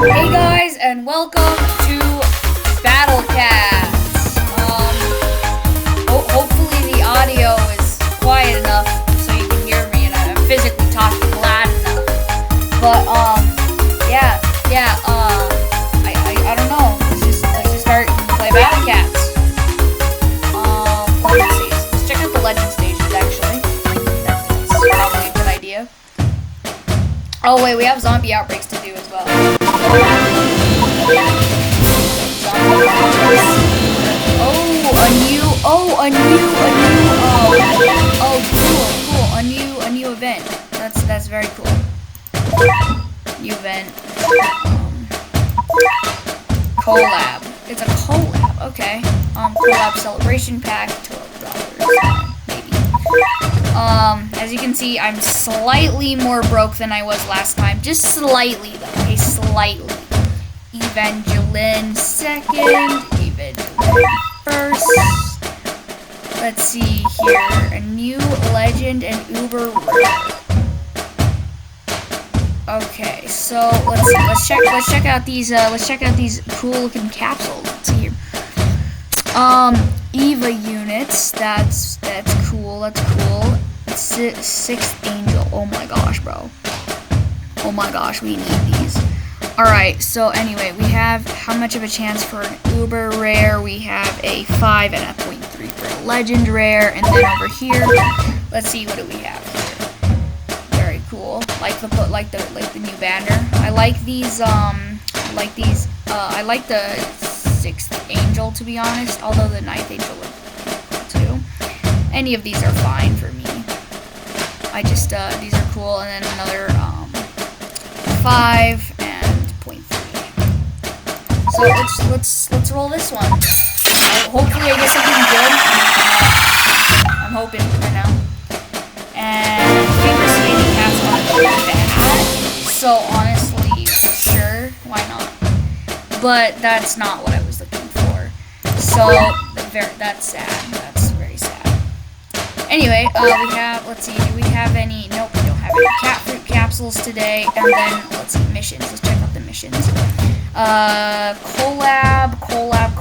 Hey guys, and welcome to Battle Cats. Hopefully the audio is quiet enough so you can hear me, and I'm physically talking loud enough. But I don't know. Let's just start and play Battle Cats. Let's check out the legend stations. Actually, that's probably a good idea. Oh wait, we have zombie outbreaks to do as well. A new event. That's very cool. New event. Collab. It's a collab. Okay. Collab celebration pack. $12. Maybe. As you can see, I'm slightly more broke than I was last time. Just slightly, though. Okay, slightly. Evangelion second. Evangelion first. Let's see here. A new legend and uber rare. Okay, so let's check out these cool looking capsules. Let's see here. Eva units. That's cool. That's cool. Sixth angel. Oh my gosh, bro. Oh my gosh, we need these. Alright, so anyway, we have how much of a chance for an uber rare? We have a 5 and a 0.3 for a legend rare, and then over here, let's see, what do we have here? Very cool. Like the new banner. I like these. I like the sixth angel, to be honest. Although the ninth angel would be cool too. Any of these are fine for me. I just these are cool, and then another 5 and 0.3. So let's roll this one. Hopefully I get something good. I'm hoping right now. And favorite skating cats aren't bad. So honestly, sure, why not? But that's not what I was looking for. So that's sad. That's very sad. Anyway, let's see, do we have any? Nope, we don't have any cat fruit capsules today. And then let's see, missions. Let's check out the missions.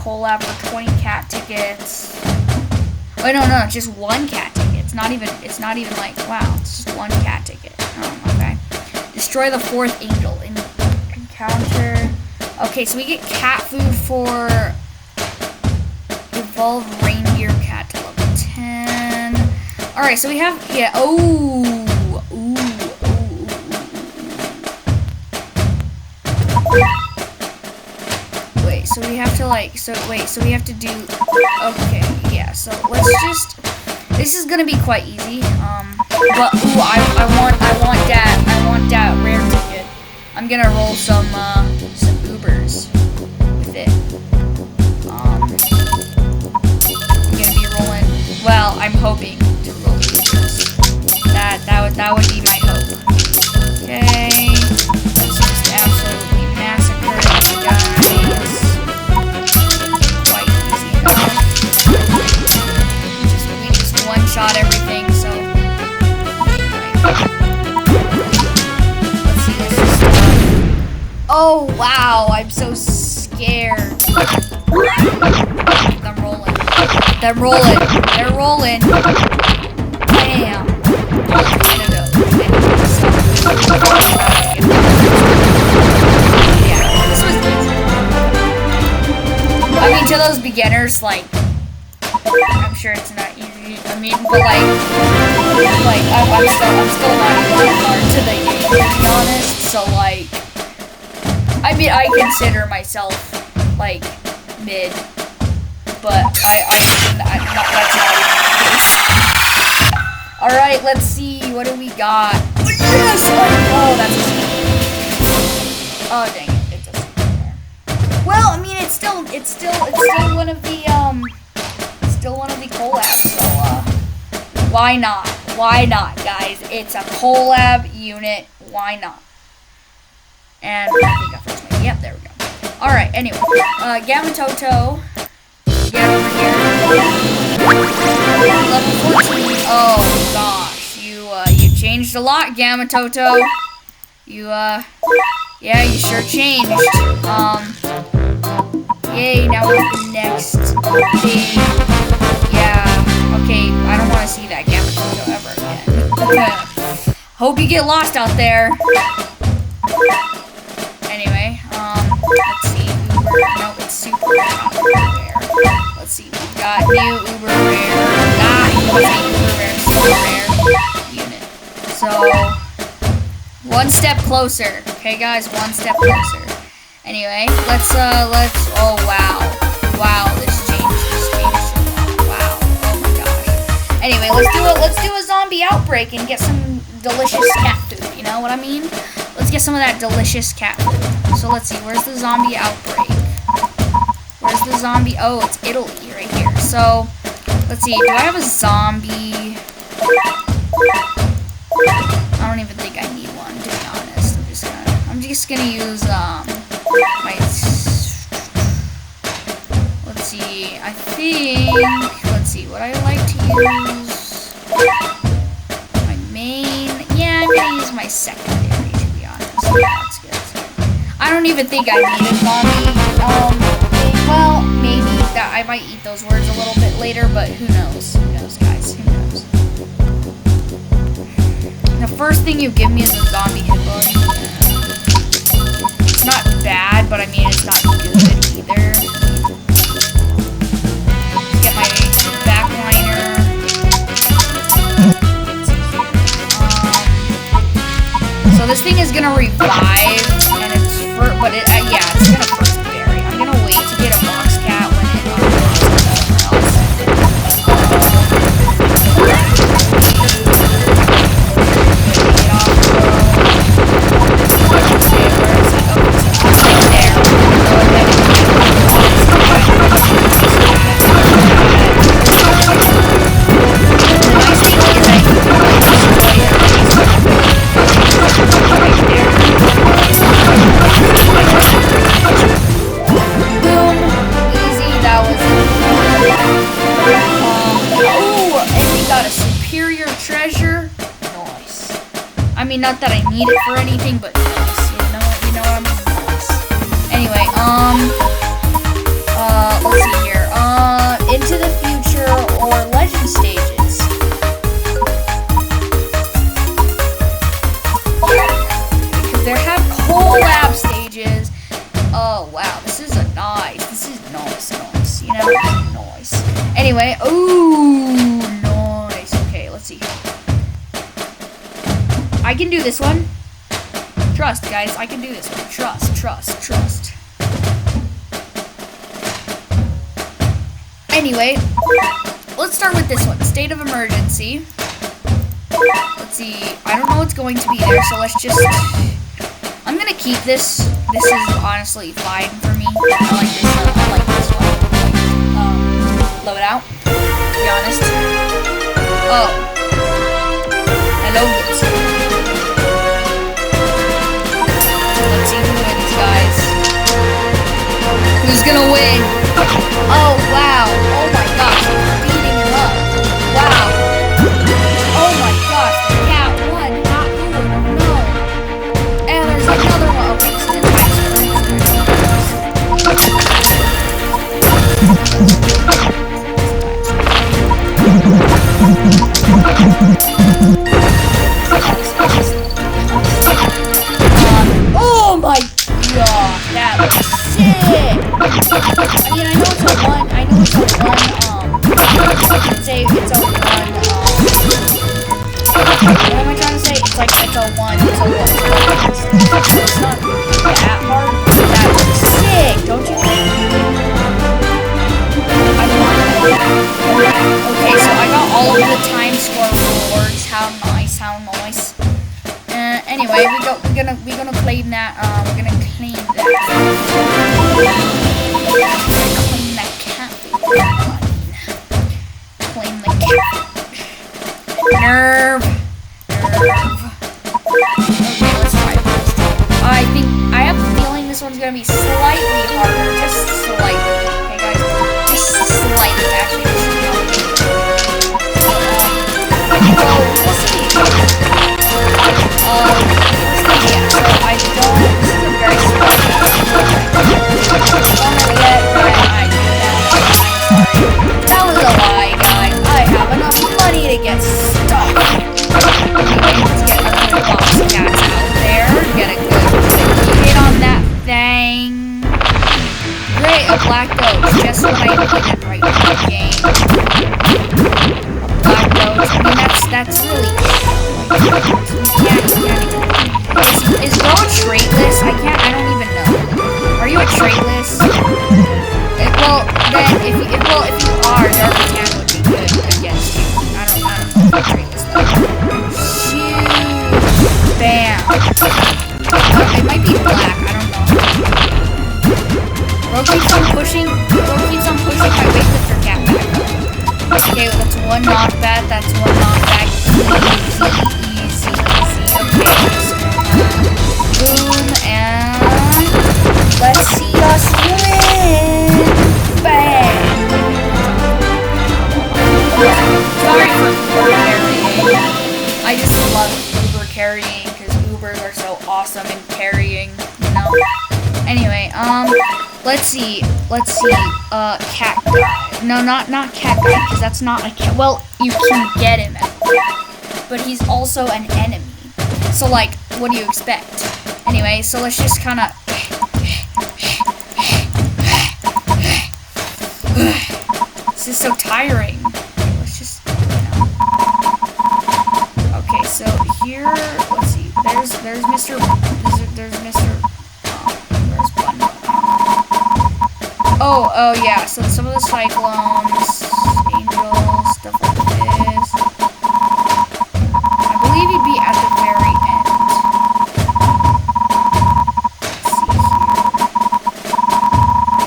Collab for 20 cat tickets. Oh no, just one cat ticket. It's not even like, wow, it's just one cat ticket. Oh, okay. Destroy the fourth angel in encounter. Okay, so we get cat food for evolve reindeer cat to level 10. Alright, so we have, yeah, Wait, so we have to do, okay, yeah, so let's just, this is gonna be quite easy, but, I want that rare ticket. I'm gonna roll some Ubers with it. I'm gonna be rolling, well, I'm hoping to roll Ubers. That would be my hope. Okay, let's just absolutely massacre these guys. Quite easy enough. We just one-shot everything, so. Let's see, let's just. Oh wow, I'm so scared. They're rolling. Damn. Yeah, this was easy. I mean, to those beginners, like, I'm sure it's not easy. I mean, but like I'm still not even far to the game, to be honest. So like, I mean, I consider myself like mid, but that's not even the case. All right, let's see. What do we got? Yes! Oh, that's a sweet. Oh, dang it! It doesn't matter. Well, I mean, it's still one of the collabs. So why not? Why not, guys? It's a collab unit. Why not? And I think I first made. Yep, there we go. All right. Anyway, Gamatoto. Get over here. Level 14. Oh gosh, you changed a lot, Gamatoto. You Yeah, you sure changed. Yay, now we're the next thing. Yeah, okay, I don't want to see that Gamma ever again. Hope you get lost out there. Anyway, let's see. Uber, no, it's super rare. Let's see, we got new Uber rare. Uber rare, super rare unit. So, one step closer. Okay, guys, one step closer. Anyway, let's, oh, wow. Wow, this changed so much. Wow, oh my gosh. Anyway, let's do a zombie outbreak and get some delicious cat food, you know what I mean? Let's get some of that delicious cat food. So let's see, where's the zombie outbreak? Where's the zombie? Oh, it's Italy right here. So, let's see, do I have a zombie? I don't even think I need one, to be honest. I'm just gonna use, my, let's see, I think, let's see, would I like to use my main? Yeah, I'm gonna use my secondary, to be honest. Yeah, that's good. I don't even think I need a zombie, well, maybe that I might eat those words a little bit later, but who knows? Who knows, guys? Who knows? The first thing you give me is a zombie hippo. It's not bad, but I mean, it's not good either. Get my backliner. So this thing is gonna revive, and it's but it, yeah, it's gonna first bury. I'm gonna wait to get a box cat when it not that I need it for anything, but nice. You know what I mean? Nice. Anyway, let's see here. Into the future or legend stages. Because they have collab stages. Oh wow, this is nice. This is nice. You know, nice. Anyway, ooh, nice. Okay, let's see here. I can do this one. Trust, guys. I can do this one. Trust. Anyway, let's start with this one. State of emergency. Let's see. I don't know what's going to be there, so let's just... I'm gonna keep this. This is honestly fine for me. I like this one. Blow it out. To be honest. Oh. Hello, yes. Let's see who wins, guys. Who's gonna win? Oh, wow. Oh my gosh. I'm beating him up. Wow. Oh my gosh. The cat won. Not good. No. And there's another one. Okay, so this oh my god, that was sick! I mean, I know it's a one, say it's a one, what am I trying to say? It's like, it's a one. It's not that hard, but that was sick, don't you think? Okay, so I got all of the time score rewards. How nice. Anyway, we're gonna claim that. We're gonna claim that. Claim that cat. Claim the cat. Nerve. Okay, let's try this. I have a feeling this one's gonna be slightly harder, just slightly. Okay, guys, just slightly. Actually, this is not. We'll see. Yeah, so I don't. black goats, just what I needed right now in the game. Black goats, I mean, that's really Is Ro a traitless? I don't even know. Are you a traitless? Well, then, if you are, Darkatan would be good against you. I don't know if you're traitless, though. Shoot! Bam! It might be black, I don't know. Ro keeps on pushing my weightlifter cap back. Okay, well, that's one knockback, Easy. Okay, boom, and let's see us win! Bang! Sorry for Uber carrying. I just love Uber carrying because Ubers are so awesome in carrying, you know? Anyway, let's see, cat guy. No, not cat guy, because that's not a cat. Well, you can get him as a cat, but he's also an enemy. So, like, what do you expect? Anyway, so let's just kind of... This is so tiring. Let's just, Okay, so here, let's see. There's Mr. There's one. Oh yeah. So some of the cyclones, angels, stuff like this. I believe he'd be at the very end. Let's see here.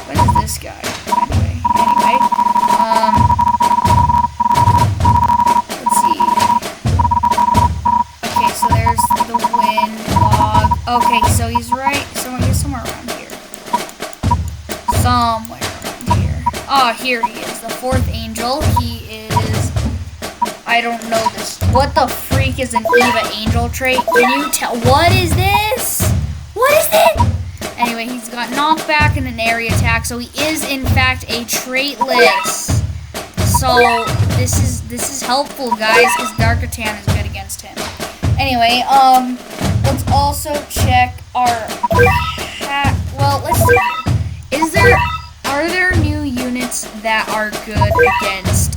What is this guy? Anyway. Let's see. Okay, so there's the wind log. Okay, so he's right. Somewhere around here. Oh, here he is, the fourth angel. He is... I don't know this. What the freak is an Eva angel trait? Can you tell? What is this? What is this? Anyway, he's got knockback and an area attack, so he is in fact a traitless. So this is helpful, guys, because Darkatan is good against him. Anyway, let's also check our well, let's see. Are there new units that are good against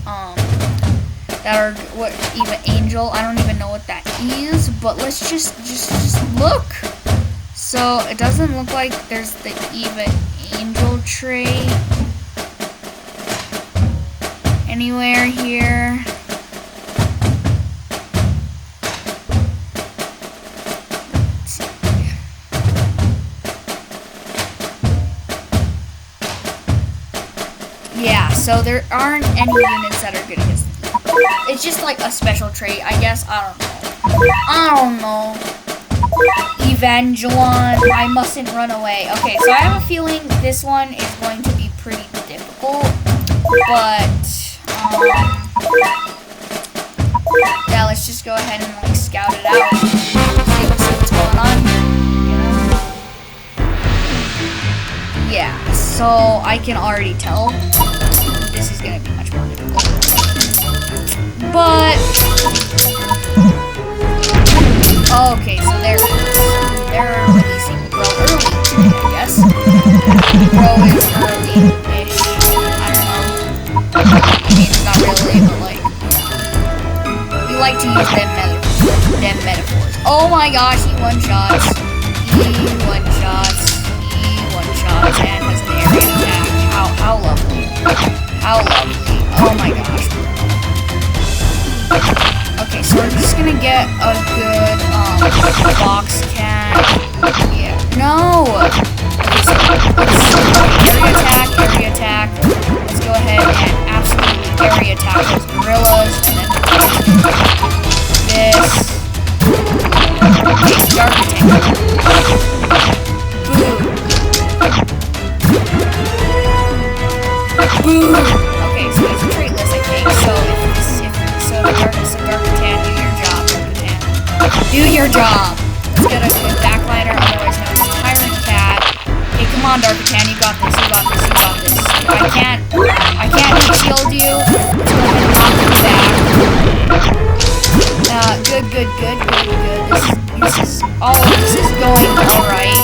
Eva Angel? I don't even know what that is, but let's just look. So it doesn't look like there's the Eva Angel trait anywhere here. Yeah, so there aren't any units that are good against them. It's just like a special trait, I guess. I don't know. Evangelion, I mustn't run away. Okay, so I have a feeling this one is going to be pretty difficult. But, yeah, let's just go ahead and, like, scout it out. See what's going on. Yeah, so I can already tell this is gonna be much more difficult. But okay, so they're releasing Bro early today, I guess. Bro is early-ish. I don't know. I mean, not really, but like we like to use them metaphors. Oh my gosh, he one-shots. And has an area attack. How lovely. How lovely. Oh my gosh. Okay, so we're just gonna get a good box cat. Yeah. No! Okay, so area attack. Let's go ahead and absolutely area attack those gorillas and then this. Okay, dark attack. Boom! Okay, so he's traitless, I think. So Darkatan, do your job, Darkatan. Do your job! Let's get a good backliner, otherwise known as Tyrant Cat. Okay, come on, Darkatan, you got this. I can't shield you. Let's go ahead and knock you back. Good. This is going alright.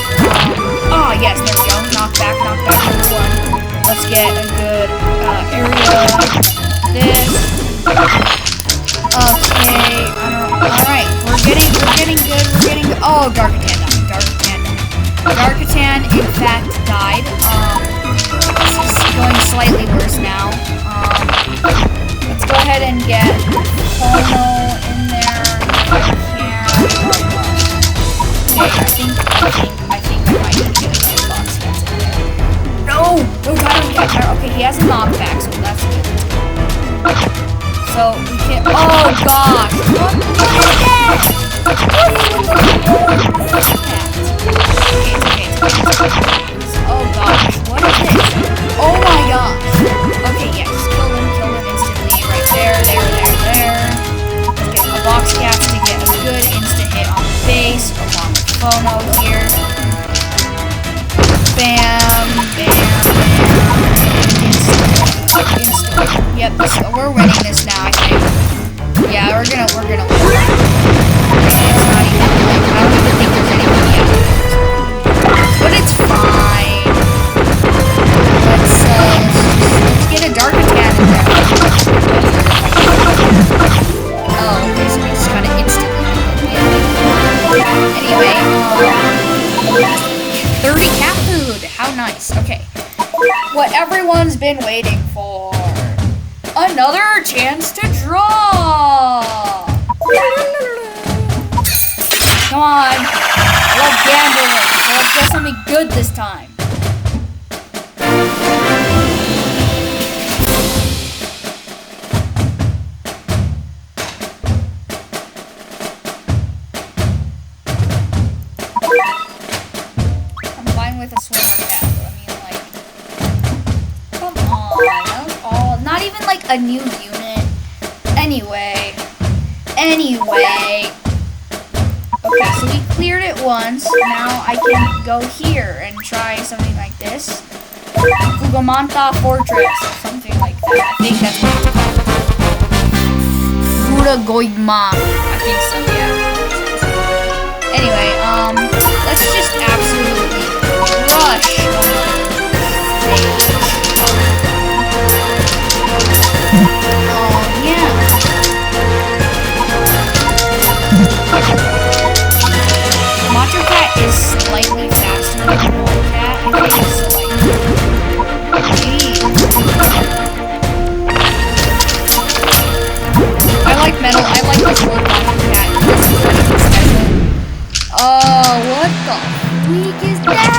Oh, yes, there we go. Knockback number one. The This. Okay. Alright, we're getting good. Oh, Darkatan died. Darkatan, in fact, died. This is going slightly worse now. Let's go ahead and get Pono in there. Okay, I think I might need to get a box cats in there. No, Tyron cat. Okay, he has a knockback, so that's good. So we can. Oh gosh, what is that? Oh gosh, what is this? Oh my gosh. Okay, yes, kill him instantly. Right there. Let's get a box cat to get a good instant hit on the face, along with Pono here. Bam. Instant. Yep, we're winning this now, I think. Yeah, we're gonna win. It's not even like, I don't even think there's anything yet. But it's fine. Let's get a Darkatan in there. Oh, okay, so we just kinda instantly anyway, 30 cat food. How nice. Okay. What everyone's been waiting for. Another chance to draw. Come on. I love gambling. So let's get something good this time. I'm fine with a swimmer cat. I mean, like, come on. Not even like a new unit. Anyway. Okay, so we cleared it once. Now I can go here and try something like this. Fugamanta Fortress, or something like that. I think that's what it's called. Furagoigma. I think so, yeah. Anyway, let's just absolutely crush yeah. Macho Cat is slightly faster than Normal Cat. I think it's slightly. Jeez. I like metal. I like the short Macho Cat. This is pretty special. Oh, what the freak is that?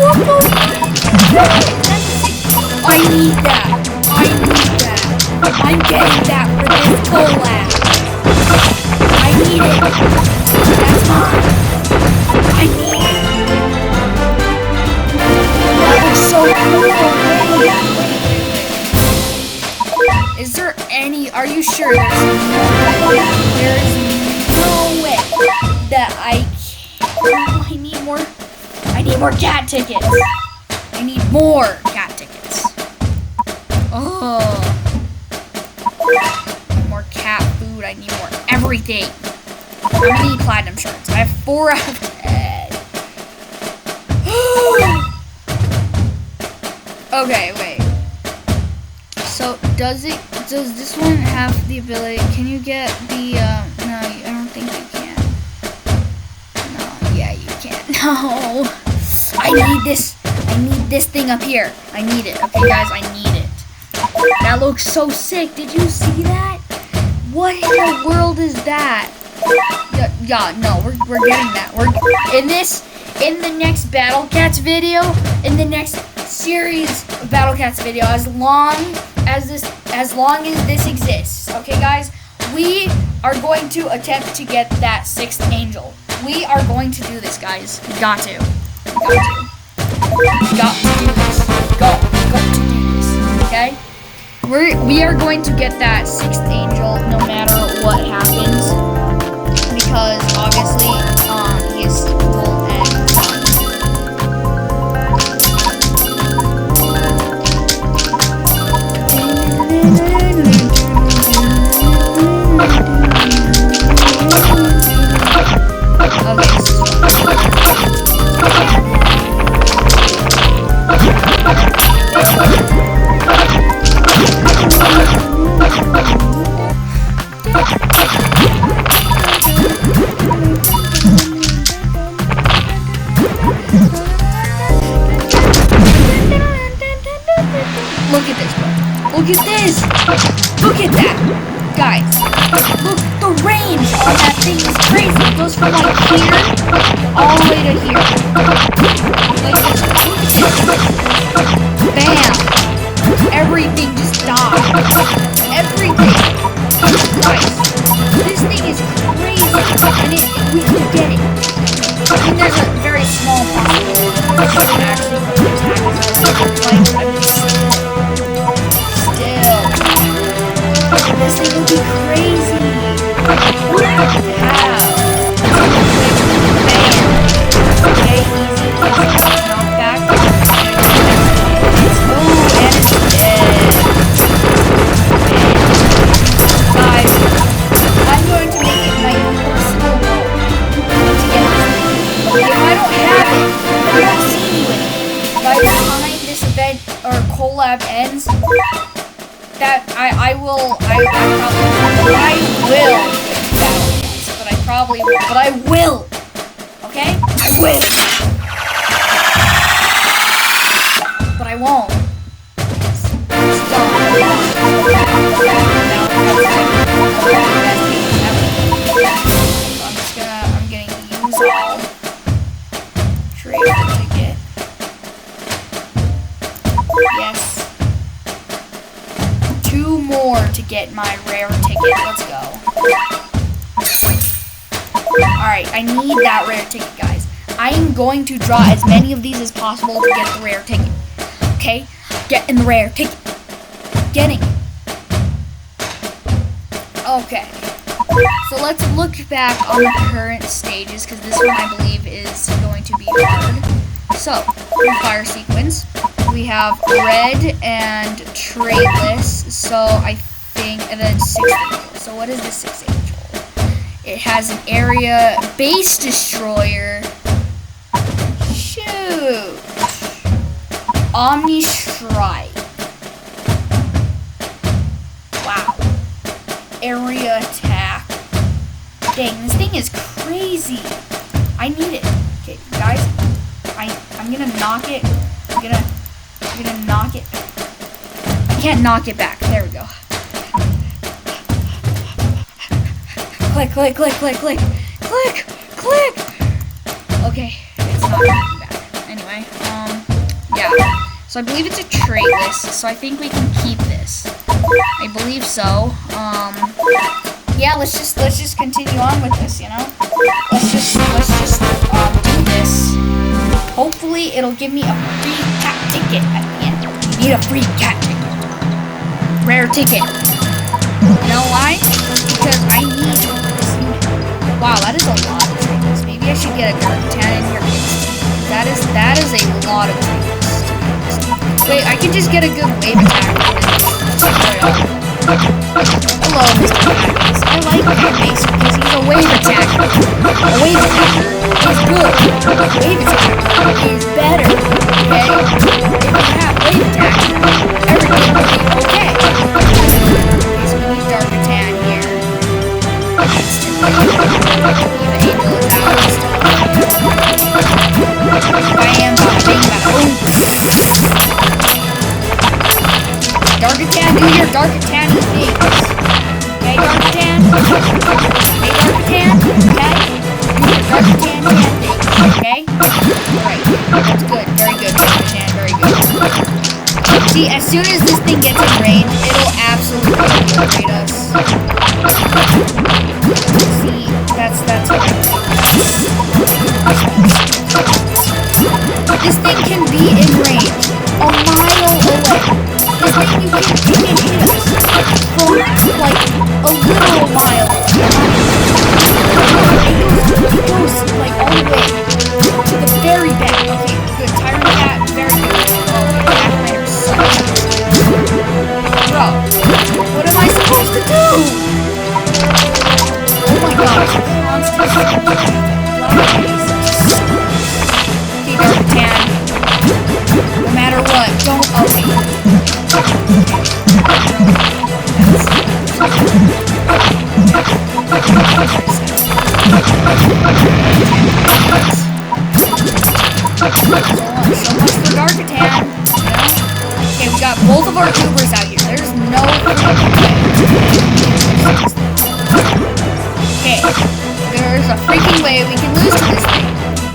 What the freak? I need that. I'm getting that for this collab. I need it. That's mine. I need it. That looks so cool. Is there any? Are you sure? There's no way that I need more. I need more cat tickets. I need more cat tickets. Oh. More cat food. I need more everything. How many platinum shards? I have 4 out of 10. Okay, wait. So does this one have the ability? Can you get the? No, I don't think you can. No, yeah, you can't. No. I need this. I need this thing up here. I need it. Okay, guys, I need it. That looks so sick. Did you see that? What in the world is that? Yeah, no, we're getting that. We're in the next Battle Cats video, in the next series of Battle Cats video, as long as this exists. Okay, guys, we are going to attempt to get that 6th angel. We are going to do this, guys. We got to. We got to do this. Got to do this. Okay? We are going to get that 6th angel no matter what happens, because obviously he is cool and fun. Okay. Look at this! Look at that! Guys, look, the range on that thing is crazy. It goes from like here all the way to here. Like this. Look at this. Bam! Everything just died. Everything. Guys, this thing is crazy. And we could get it. I mean, there's a very small possibility that it would actually attack us. Like, still. This thing would be crazy. How? Bam. Okay, easy. Knock back. Oh, and it's dead. Guys, I'm going to make it my personal goal to get this thing. If I don't have it, I don't see you in it. By the time this event or collab ends, that I will okay? I will. But I won't. I'm gonna use all trade ticket. Yes. 2 more to get my rare ticket. Let's go. Alright, I need that rare ticket, guys. I am going to draw as many of these as possible to get the rare ticket. Okay? Get in the rare ticket. Getting it. Okay. So let's look back on the current stages, because this one I believe is going to be hard. So, fire sequence. We have red and traitless, so I think, and then 6 angel. So what is the 6 angel? It has an area base destroyer. Shoot. Omni strike. Wow. Area attack. Dang, this thing is crazy. I need it. Okay, guys. I'm gonna knock it. I'm gonna knock it. I can't knock it back. There we go. Click, click, click, click, click, click, click. Okay, it's not knocking back. Anyway, yeah. So I believe it's a traitless, so I think we can keep this. I believe so. Yeah, let's just continue on with this, you know? Let's just do this. Hopefully it'll give me a free cat ticket at the end. You need a free cat ticket. Rare ticket. You know why? Because I need this unit. Wow, that is a lot of trinkets. Maybe I should get a Gargantan in here. That is a lot of trinkets. Wait, I can just get a good wave attack. Hello, Mr. Cat. I like Cat Base because he's a wave attacker. A wave attacker is good. A wave attacker is better. Okay? If you have wave attack, everything will be okay. So we need Darkatan here. Even Angel is out. I am being that. Oh! Darkatan, do your Darkatan things. Okay, Darkatan? Hey, Darkatan? Okay? Do your Darkatan things. Okay? Alright. That's good. Very good, Darkatan. Very good. See, as soon as this thing gets in range, it'll absolutely obliterate us. See, that's what this thing can be in range a mile away. This thing you can hit us from like a literal mile. It goes like all the way to the very back. Okay, good. Tyrant Cat, very good. Oh, Backminer sucks. Bro, what am I supposed to do? Oh my gosh, constant. Okay, Darkatan. No matter what, don't okay. So much for Darkatan, you know? Okay, we got both of our tubers out here. There's no... Okay, there's a freaking way we can lose to this thing.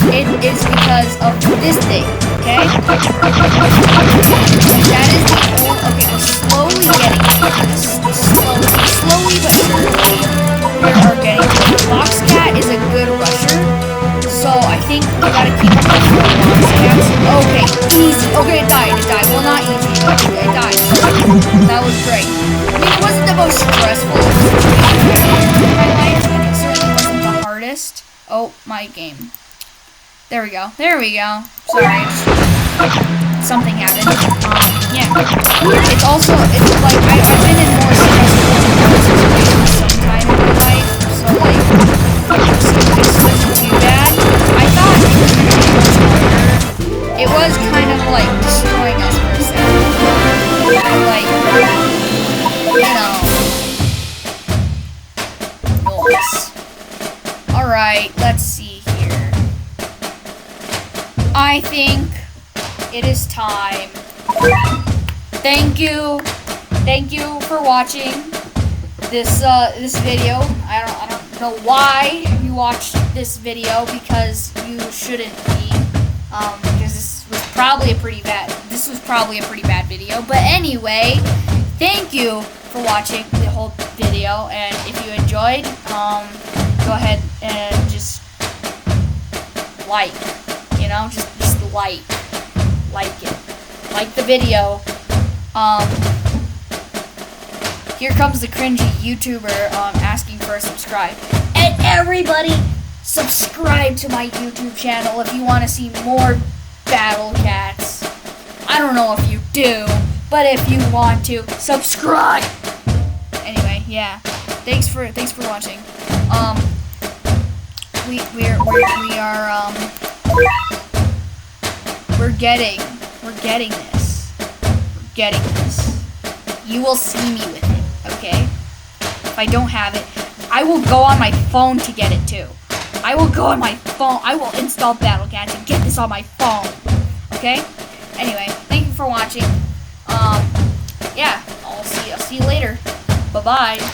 It is because of this thing, okay? That is the only... Okay, we're slowly getting this. Slowly but surely, we are getting this. Boxcat is a good rusher, so I think we gotta keep up with Boxcats. Okay, easy. Okay, it died. Well, not easy. It died. That was great. I mean, it wasn't the most stressful situation in my life, and it certainly wasn't the hardest. Oh, my game. There we go. Sorry, something happened. Yeah. It's also, it's like, I've been in more stressful situations sometime in my life, so like, this wasn't too bad. I thought it was going to be much harder. It was kind of like destroying us for a second. Like, noise. Alright, let's see here. I think it is time. Thank you for watching this video. I don't know why you watched this video, because you shouldn't be, because this was probably a pretty bad video. But anyway, thank you for watching the whole video, and if you enjoyed, go ahead and just like. Just like it. Like the video. Here comes the cringy YouTuber asking for a subscribe. And everybody, subscribe to my YouTube channel if you want to see more Battle Cats. I don't know if you do, but if you want to, subscribe. Anyway, yeah. Thanks for watching. We're getting this. You will see me with it, okay? If I don't have it, I will go on my phone to get it too. I will install Battle Cats and get this on my phone, okay? Anyway, thank you for watching. Yeah, I'll see you later. Bye-bye.